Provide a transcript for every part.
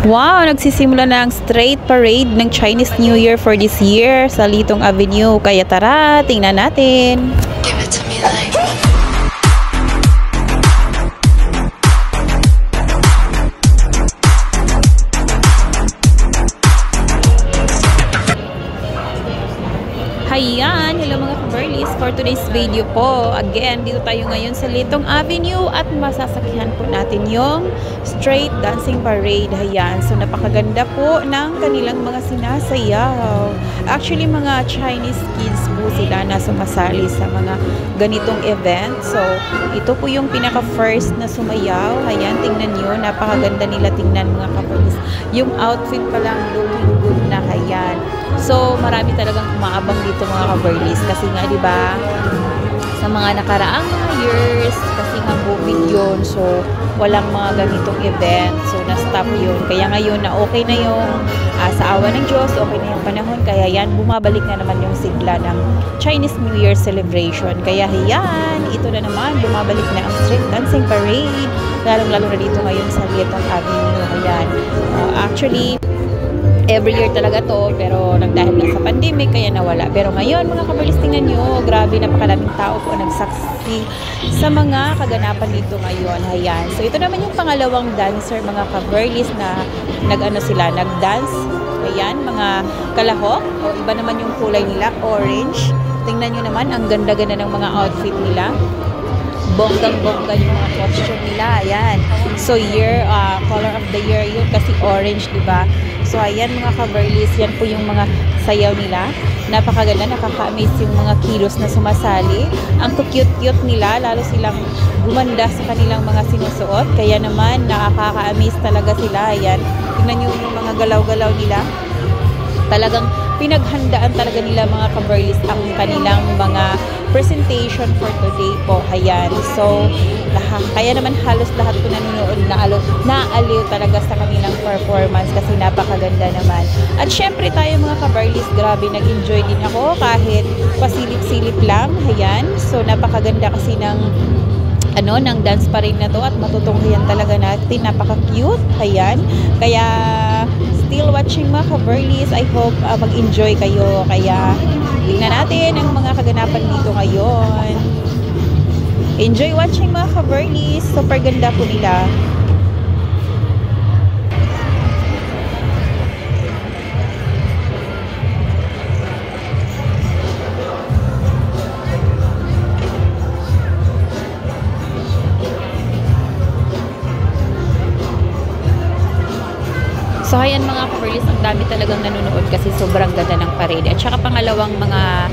Wow, nagsisimula na ang straight parade ng Chinese New Year for this year sa Litong Avenue. Kaya tara, tingnan natin. Give it to me like Hayan, hello mga kabarlis. For today's video po, again, dito tayo ngayon sa Litong Avenue at masasakyan po natin yung straight dancing parade. Hayan, so napakaganda po ng kanilang mga sinasayaw. Actually, mga Chinese kids po sila na sumasali sa mga ganitong event. So, ito po yung pinaka-first na sumayaw. Hayan, tingnan nyo, napakaganda nila tingnan mga kabarlis. Yung outfit pa lang looking good na. Hayan. So, marami talagang umaabang dito mga kabarlis kasi nga, di ba, sa mga nakaraang mga years, kasi nga COVID yun, so walang mga ganitong event, so na-stop yun. Kaya ngayon na okay na yung sa awa ng Diyos, okay na yung panahon, kaya yan, bumabalik na naman yung sigla ng Chinese New Year celebration. Kaya yan, ito na naman, bumabalik na ang street dancing parade, lalong-lalo na dito ngayon sa Litong Avenue. Ayan. Actually, every year talaga to, pero dahil nga sa pandemic, kaya nawala. Pero ngayon, mga kabarlis, tingnan nyo, grabe, napakaraming tao po nagsaksi sa mga kaganapan dito ngayon. Ayan. So, ito naman yung pangalawang dancer, mga kabarlis, na nag-dance. Ayan, mga kalahok, o iba naman yung kulay nila, orange. Tingnan nyo naman, ang ganda-ganda ng mga outfit nila. Bonggang-bongga yung mga costume nila. Ayan. So, color of the year yun kasi orange, diba? So, ayan mga kabarlis, yan po yung mga sayaw nila. Napakaganda, nakaka-amaze yung mga kilos na sumasali. Ang cute-cute nila, lalo silang gumanda sa kanilang mga sinusuot. Kaya naman, nakaka-amaze talaga sila. Ayan, tingnan nyo yung mga galaw-galaw nila. Talagang pinaghandaan talaga nila mga kabarlis ang kanilang mga presentation for today po. Ayan. So, kaya naman halos lahat po nanonood naaliw talaga sa kanilang performance kasi napakaganda naman. At syempre tayo mga kabarlis, grabe, nag-enjoy din ako kahit pasilip-silip lang. Ayan. So, napakaganda kasi ng ng dance pa rin na to at matutunghayan talaga natin. Napaka-cute. Ayan. Kaya, still watching mga kabarlis. I hope mag-enjoy kayo. Kaya, tingnan natin ang mga kaganapan dito ngayon. Enjoy watching mga kabarlis. Super ganda po nila. So, ayan mga kabarlis, ang dami talagang nanonood kasi sobrang ganda ng parade. At saka pangalawang mga,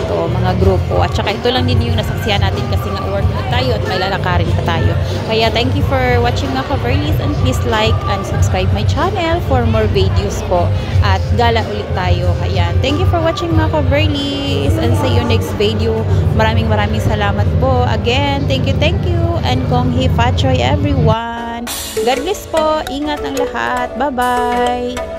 mga grupo. At saka ito lang din yung nasaksihan natin kasi nga work na tayo at may lalakarin pa tayo. Kaya thank you for watching mga kabarlis and please like and subscribe my channel for more videos po. At gala ulit tayo. Ayan. Thank you for watching mga kabarlis and see you next video. Maraming salamat po. Again, thank you and Kong Hei Fat Choi everyone. God bless po. Ingat ang lahat. Bye-bye.